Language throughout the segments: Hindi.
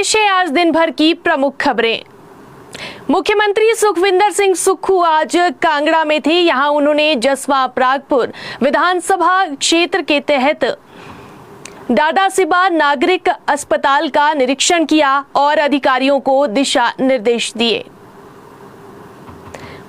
पेश है आज दिन भर की प्रमुख खबरें। मुख्यमंत्री सुखविंदर सिंह सुक्खू आज कांगड़ा में थे। यहां उन्होंने जसवा परागपुर विधानसभा क्षेत्र के तहत डाडासीबा नागरिक अस्पताल का निरीक्षण किया और अधिकारियों को दिशा निर्देश दिए।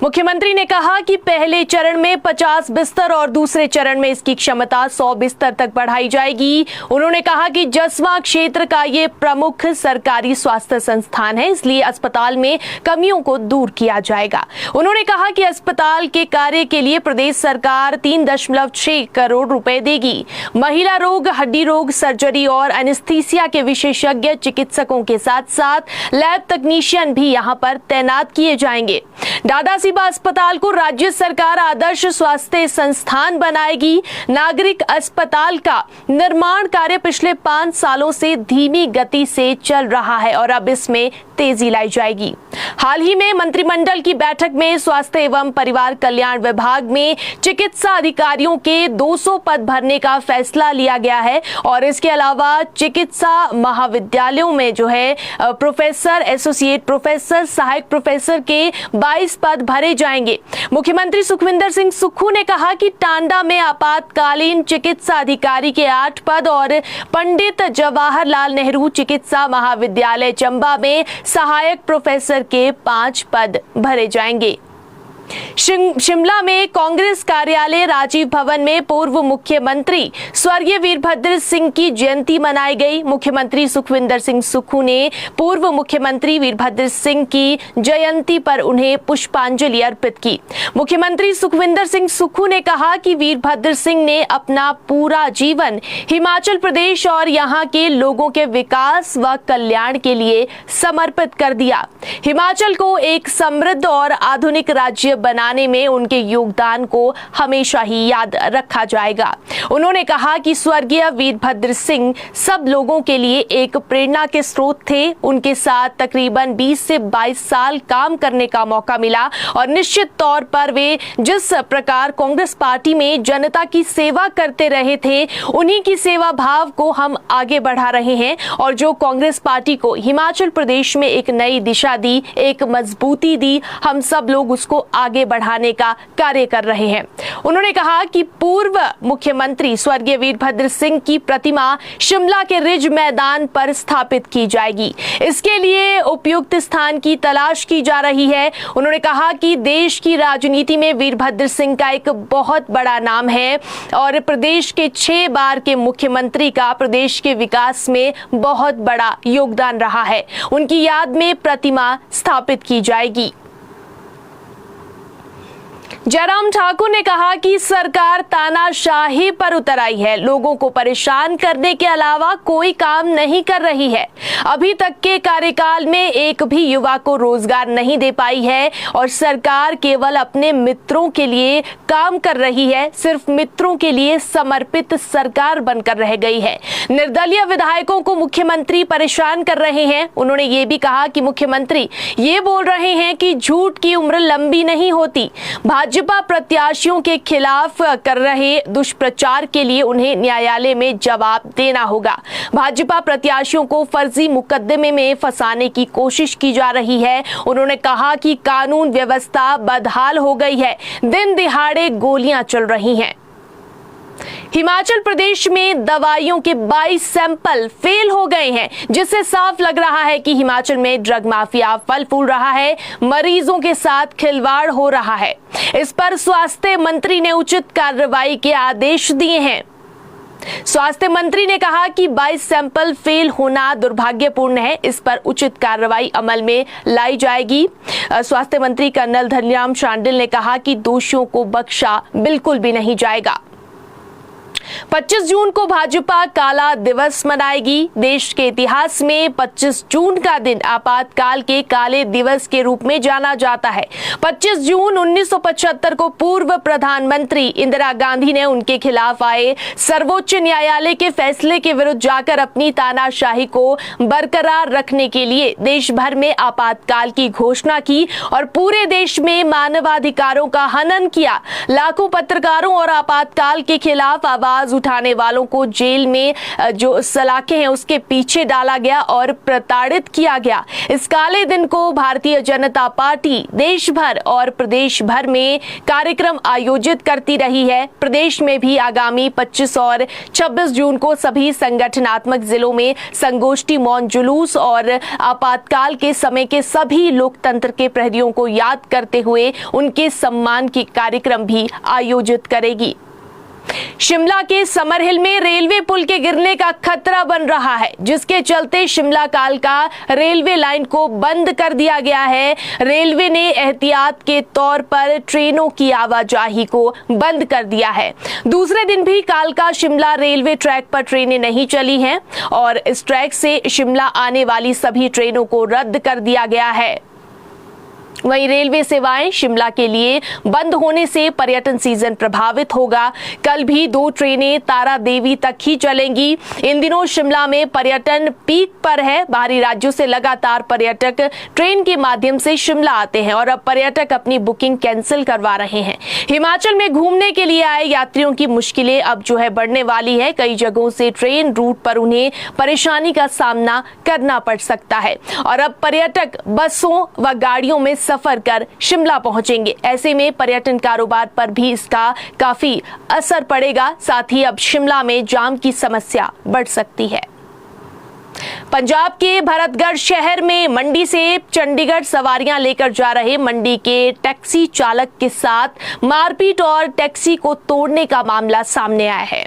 मुख्यमंत्री ने कहा कि पहले चरण में 50 बिस्तर और दूसरे चरण में इसकी क्षमता 100 बिस्तर तक बढ़ाई जाएगी। उन्होंने कहा कि जसवा क्षेत्र का ये प्रमुख सरकारी स्वास्थ्य संस्थान है, इसलिए अस्पताल में कमियों को दूर किया जाएगा। उन्होंने कहा कि अस्पताल के कार्य के लिए प्रदेश सरकार 3.6 करोड़ रुपए देगी। महिला रोग, हड्डी रोग, सर्जरी और एनेस्थीसिया के विशेषज्ञ चिकित्सकों के साथ साथ लैब तकनीशियन भी यहां पर तैनात किए जाएंगे। डाडासीबा अस्पताल को राज्य सरकार आदर्श स्वास्थ्य संस्थान बनाएगी। नागरिक अस्पताल का निर्माण कार्य पिछले 5 सालों से धीमी गति से चल रहा है और अब इसमें तेजी लाई जाएगी। हाल ही में मंत्रिमंडल की बैठक में स्वास्थ्य एवं परिवार कल्याण विभाग में चिकित्सा अधिकारियों के 200 पद भरने का फैसला लिया गया है और इसके अलावा चिकित्सा महाविद्यालयों में जो है प्रोफेसर, एसोसिएट प्रोफेसर, सहायक प्रोफेसर के 22 पद भरे जाएंगे। मुख्यमंत्री सुखविंदर सिंह सुक्खू ने कहा कि टांडा में आपातकालीन चिकित्सा अधिकारी के 8 पद और पंडित जवाहरलाल नेहरू चिकित्सा महाविद्यालय चंबा में सहायक प्रोफेसर के 5 पद भरे जाएंगे। शिमला में कांग्रेस कार्यालय राजीव भवन में पूर्व मुख्यमंत्री स्वर्गीय वीरभद्र सिंह की जयंती मनाई गई। मुख्यमंत्री सुखविंदर सिंह सुक्खू ने पूर्व मुख्यमंत्री वीरभद्र सिंह की जयंती पर उन्हें पुष्पांजलि अर्पित की। मुख्यमंत्री सुखविंदर सिंह सुक्खू ने कहा कि वीरभद्र सिंह ने अपना पूरा जीवन हिमाचल प्रदेश और यहां के लोगों के विकास व कल्याण के लिए समर्पित कर दिया। हिमाचल को एक समृद्ध और आधुनिक राज्य बनाने में उनके योगदान को हमेशा ही याद रखा जाएगा। उन्होंने कहा कि स्वर्गीय वीरभद्र सिंह सब लोगों के लिए एक प्रेरणा के स्रोत थे। उनके साथ तकरीबन 20 से 22 साल काम करने का मौका मिला और निश्चित तौर पर वे जिस प्रकार कांग्रेस पार्टी में जनता की सेवा करते रहे थे, उन्हीं की सेवा भाव को हम आगे बढ़ा रहे हैं और जो कांग्रेस पार्टी को हिमाचल प्रदेश में एक नई दिशा दी, एक मजबूती दी, हम सब लोग उसको आगे बढ़ाने का कार्य कर रहे हैं। उन्होंने कहा कि पूर्व मुख्यमंत्री स्वर्गीय वीरभद्र सिंह की प्रतिमा शिमला के रिज मैदान पर स्थापित की जाएगी। इसके लिए उपयुक्त स्थान की तलाश की जा रही है। उन्होंने कहा कि देश की राजनीति में वीरभद्र सिंह का एक बहुत बड़ा नाम है और प्रदेश के 6 बार के मुख्यमंत्री का प्रदेश के विकास में बहुत बड़ा योगदान रहा है। उनकी याद में प्रतिमा स्थापित की जाएगी। जयराम ठाकुर ने कहा कि सरकार तानाशाही पर उतर आई है, लोगों को परेशान करने के अलावा कोई काम नहीं कर रही है। अभी तक के कार्यकाल में एक भी युवा को रोजगार नहीं दे पाई है और सरकार केवल अपने मित्रों के लिए काम कर रही है, सिर्फ मित्रों के लिए समर्पित सरकार बनकर रह गई है। निर्दलीय विधायकों को मुख्यमंत्री परेशान कर रहे हैं। उन्होंने ये भी कहा कि मुख्यमंत्री ये बोल रहे हैं कि झूठ की उम्र लंबी नहीं होती। भाजपा प्रत्याशियों के खिलाफ कर रहे दुष्प्रचार के लिए उन्हें न्यायालय में जवाब देना होगा। भाजपा प्रत्याशियों को फर्जी मुकदमे में फंसाने की कोशिश की जा रही है। उन्होंने कहा कि कानून व्यवस्था बदहाल हो गई है, दिन दिहाड़े गोलियां चल रही हैं। हिमाचल प्रदेश में दवाइयों के 22 सैंपल फेल हो गए हैं, जिससे साफ लग रहा है कि हिमाचल में ड्रग माफिया फल फूल रहा है, मरीजों के साथ खिलवाड़ हो रहा है। इस पर स्वास्थ्य मंत्री ने उचित कार्रवाई के आदेश दिए हैं। स्वास्थ्य मंत्री ने कहा कि 22 सैंपल फेल होना दुर्भाग्यपूर्ण है, इस पर उचित कार्रवाई अमल में लाई जाएगी। स्वास्थ्य मंत्री कर्नल धनीराम शांडिल ने कहा कि दोषियों को बख्शा बिल्कुल भी नहीं जाएगा। 25 जून को भाजपा काला दिवस मनाएगी। देश के इतिहास में 25 जून का दिन आपातकाल के काले दिवस के रूप में जाना जाता है। 25 जून 1975 को पूर्व प्रधानमंत्री इंदिरा गांधी ने उनके खिलाफ आए सर्वोच्च न्यायालय के फैसले के विरुद्ध जाकर अपनी तानाशाही को बरकरार रखने के लिए देश भर में आपातकाल की घोषणा की और पूरे देश में मानवाधिकारों का हनन किया। लाखों पत्रकारों और आपातकाल के खिलाफ आवाज आवाज उठाने वालों को जेल में जो सलाखें हैं उसके पीछे डाला गया और प्रताड़ित किया गया। इस काले दिन को भारतीय जनता पार्टी देश भर और प्रदेश भर में कार्यक्रम आयोजित करती रही है। प्रदेश में भी आगामी 25 और 26 जून को सभी संगठनात्मक जिलों में संगोष्ठी, मौन जुलूस और आपातकाल के समय के सभी लोकतंत्र के प्रहरियों को याद करते हुए उनके सम्मान के कार्यक्रम भी आयोजित करेगी। शिमला के समर हिल में रेलवे पुल के गिरने का खतरा बन रहा है, जिसके चलते शिमला कालका रेलवे लाइन को बंद कर दिया गया है। रेलवे ने एहतियात के तौर पर ट्रेनों की आवाजाही को बंद कर दिया है। दूसरे दिन भी कालका शिमला रेलवे ट्रैक पर ट्रेनें नहीं चली हैं और इस ट्रैक से शिमला आने वाली सभी ट्रेनों को रद्द कर दिया गया है। वहीं रेलवे सेवाएं शिमला के लिए बंद होने से पर्यटन सीजन प्रभावित होगा। कल भी 2 ट्रेनें तारा देवी तक ही चलेंगी। इन दिनों शिमला में पर्यटन पीक पर है। बाहरी राज्यों से लगातार पर्यटक ट्रेन के माध्यम से शिमला आते हैं और अब पर्यटक अपनी बुकिंग कैंसिल करवा रहे हैं। हिमाचल में घूमने के लिए आए यात्रियों की मुश्किलें अब जो है बढ़ने वाली है। कई जगहों से ट्रेन रूट पर उन्हें परेशानी का सामना करना पड़ सकता है और अब पर्यटक बसों व गाड़ियों में सफर कर शिमला पहुंचेंगे। ऐसे में पर्यटन कारोबार पर भी इसका काफी असर पड़ेगा। साथ ही अब शिमला में जाम की समस्या बढ़ सकती है। पंजाब के भरतगढ़ शहर में मंडी से चंडीगढ़ सवारियां लेकर जा रहे मंडी के टैक्सी चालक के साथ मारपीट और टैक्सी को तोड़ने का मामला सामने आया है।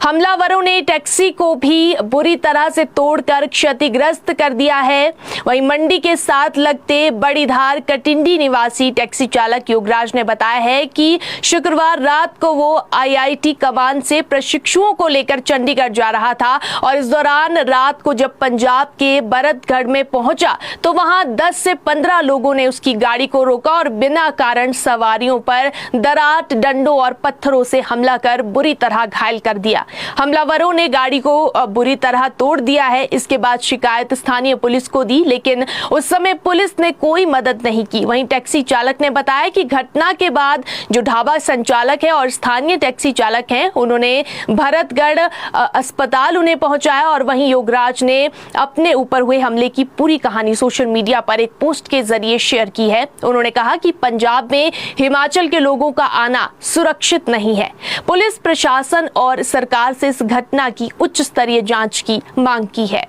हमलावरों ने टैक्सी को भी बुरी तरह से तोड़कर क्षतिग्रस्त कर दिया है। वहीं मंडी के साथ लगते बड़ीधार कटिंडी निवासी टैक्सी चालक योगराज ने बताया है कि शुक्रवार रात को वो आईआईटी कमान से प्रशिक्षुओं को लेकर चंडीगढ़ जा रहा था और इस दौरान रात को जब पंजाब के भरतगढ़ में पहुंचा तो वहां 10 से 15 लोगों ने उसकी गाड़ी को रोका और बिना कारण सवारियों पर दरात, डंडों और पत्थरों से हमला कर बुरी तरह घायल कर दिया। हमलावरों ने गाड़ी को बुरी तरह तोड़ दिया है। इसके बाद शिकायत स्थानीय पुलिस को दी, लेकिन उस समय पुलिस ने कोई मदद नहीं की। वहीं टैक्सी चालक ने बताया कि घटना के बाद जो ढाबा संचालक है और स्थानीय टैक्सी चालक हैं, उन्होंने भरतगढ़ अस्पताल उन्हें पहुंचाया और वहीं योगराज ने अपने ऊपर हुए हमले की पूरी कहानी सोशल मीडिया पर एक पोस्ट के जरिए शेयर की है। उन्होंने कहा कि पंजाब में हिमाचल के लोगों का आना सुरक्षित नहीं है। पुलिस प्रशासन और सरकार से इस घटना की उच्च स्तरीय जांच की मांग की है।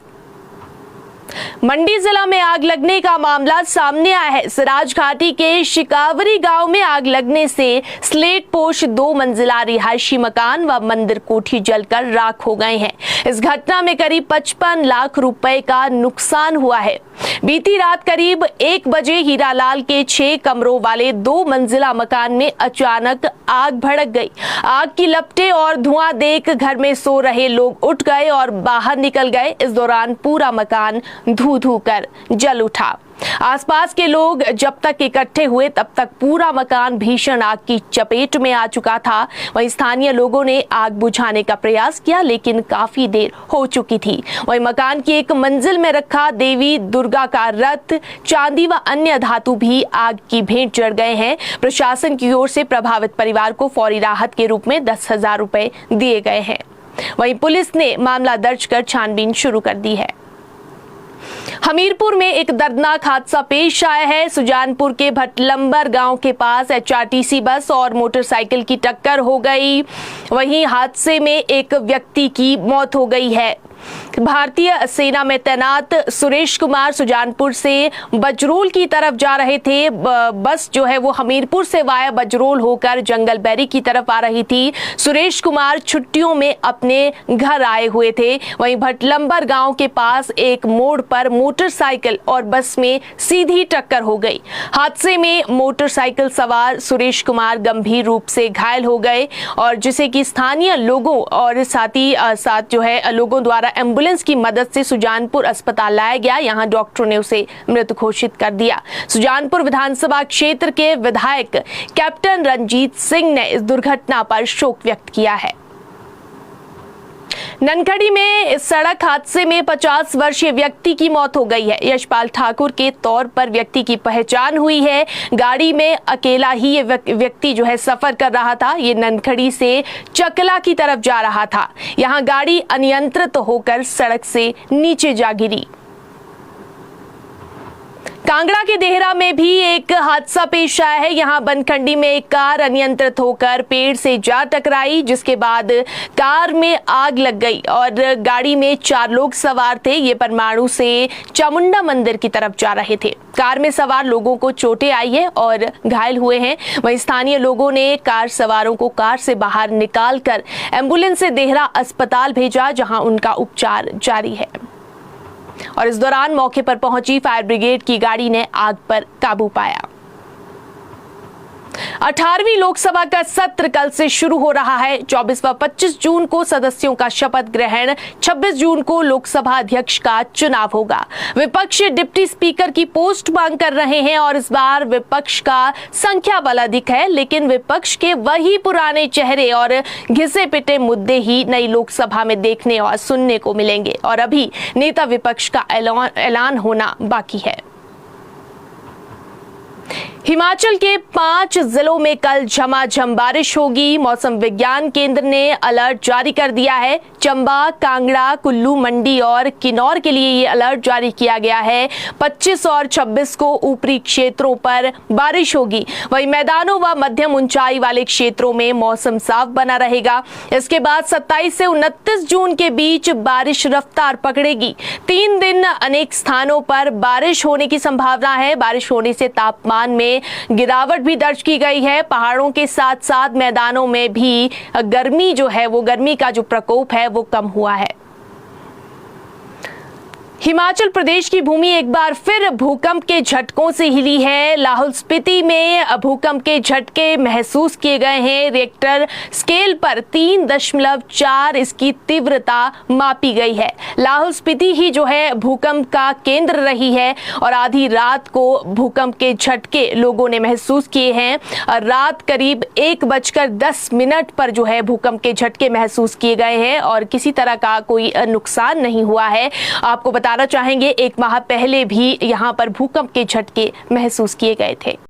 मंडी जिला में आग लगने का मामला सामने आया है। सिराज घाटी के शिकावरी गांव में आग लगने से स्लेटपोश 2 मंजिला रिहायशी मकान व मंदिर कोठी जलकर राख हो गए हैं। इस घटना में करीब 55 लाख रुपए का नुकसान हुआ है। बीती रात करीब 1 बजे हीरालाल के 6 कमरों वाले 2 मंजिला मकान में अचानक आग भड़क गई। आग की लपटें और धुआं देख घर में सो रहे लोग उठ गए और बाहर निकल गए। इस दौरान पूरा मकान धू-धू कर जल उठा। आसपास के लोग जब तक इकट्ठे हुए तब तक पूरा मकान भीषण आग की चपेट में आ चुका था। वहीं स्थानीय लोगों ने आग बुझाने का प्रयास किया, लेकिन काफी देर हो चुकी थी। वहीं मकान की एक मंजिल में रखा देवी दुर्गा का रथ, चांदी व अन्य धातु भी आग की भेंट चढ़ गए हैं। प्रशासन की ओर से प्रभावित परिवार को फौरी राहत के रूप में 10,000 रुपए दिए गए हैं। वहीं पुलिस ने मामला दर्ज कर छानबीन शुरू कर दी है। हमीरपुर में एक दर्दनाक हादसा पेश आया है। सुजानपुर के भटलंबर गांव के पास एचआरटीसी बस और मोटरसाइकिल की टक्कर हो गई। वहीं हादसे में एक व्यक्ति की मौत हो गई है। भारतीय सेना में तैनात सुरेश कुमार सुजानपुर से बजरोल की तरफ जा रहे थे। बस जो है वो हमीरपुर से वाया बजरोल होकर जंगलबैरी की तरफ आ रही थी। सुरेश कुमार छुट्टियों में अपने घर आए हुए थे। वहीं भटलंबर गांव के पास एक मोड़ पर मोटरसाइकिल और बस में सीधी टक्कर हो गई। हादसे में मोटरसाइकिल सवार सुरेश कुमार गंभीर रूप से घायल हो गए और जिसे कि स्थानीय लोगों और साथ जो है लोगों द्वारा एम्बुलेंस की मदद से सुजानपुर अस्पताल लाया गया। यहां डॉक्टरों ने उसे मृत घोषित कर दिया। सुजानपुर विधानसभा क्षेत्र के विधायक कैप्टन रंजीत सिंह ने इस दुर्घटना पर शोक व्यक्त किया है। ननखड़ी में इस सड़क हादसे में 50 वर्षीय व्यक्ति की मौत हो गई है। यशपाल ठाकुर के तौर पर व्यक्ति की पहचान हुई है। गाड़ी में अकेला ही ये व्यक्ति जो है सफर कर रहा था। ये ननखड़ी से चकला की तरफ जा रहा था। यहां गाड़ी अनियंत्रित होकर सड़क से नीचे जा गिरी। कांगड़ा के देहरा में भी एक हादसा पेश आया है। यहां बनखंडी में एक कार अनियंत्रित होकर पेड़ से जा टकराई, जिसके बाद कार में आग लग गई और गाड़ी में 4 लोग सवार थे। ये परमाणु से चामुंडा मंदिर की तरफ जा रहे थे। कार में सवार लोगों को चोटें आई है और घायल हुए हैं। वहीं स्थानीय लोगों ने कार सवारों को कार से बाहर निकालकर एम्बुलेंस से देहरा अस्पताल भेजा, जहां उनका उपचार जारी है। और इस दौरान मौके पर पहुंची फायर ब्रिगेड की गाड़ी ने आग पर काबू पाया। 18वीं लोकसभा का सत्र कल से शुरू हो रहा है। 24 व 25 जून को सदस्यों का शपथ ग्रहण, 26 जून को लोकसभा अध्यक्ष का चुनाव होगा। विपक्ष डिप्टी स्पीकर की पोस्ट मांग कर रहे हैं और इस बार विपक्ष का संख्या बल अधिक है, लेकिन विपक्ष के वही पुराने चेहरे और घिसे पिटे मुद्दे ही नई लोकसभा में देखने और सुनने को मिलेंगे और अभी नेता विपक्ष का ऐलान होना बाकी है। हिमाचल के 5 जिलों में कल झमाझम बारिश होगी। मौसम विज्ञान केंद्र ने अलर्ट जारी कर दिया है। चंबा, कांगड़ा, कुल्लू, मंडी और किन्नौर के लिए ये अलर्ट जारी किया गया है। 25 और 26 को ऊपरी क्षेत्रों पर बारिश होगी। वहीं मैदानों व मध्यम ऊंचाई वाले क्षेत्रों में मौसम साफ बना रहेगा। इसके बाद 27 से 29 जून के बीच बारिश रफ्तार पकड़ेगी। 3 दिन अनेक स्थानों पर बारिश होने की संभावना है। बारिश होने से तापमान में गिरावट भी दर्ज की गई है। पहाड़ों के साथ साथ मैदानों में भी गर्मी जो है, वो गर्मी का जो प्रकोप है वो कम हुआ है। हिमाचल प्रदेश की भूमि एक बार फिर भूकंप के झटकों से हिली है। लाहौल स्पीति में भूकंप के झटके महसूस किए गए हैं। रिक्टर स्केल पर 3.4 इसकी तीव्रता मापी गई है। लाहौल स्पीति ही जो है भूकंप का केंद्र रही है और आधी रात को भूकंप के झटके लोगों ने महसूस किए हैं। रात करीब 1:10 पर जो है भूकंप के झटके महसूस किए गए हैं और किसी तरह का कोई नुकसान नहीं हुआ है। आपको बताना चाहेंगे 1 माह पहले भी यहां पर भूकंप के झटके महसूस किए गए थे।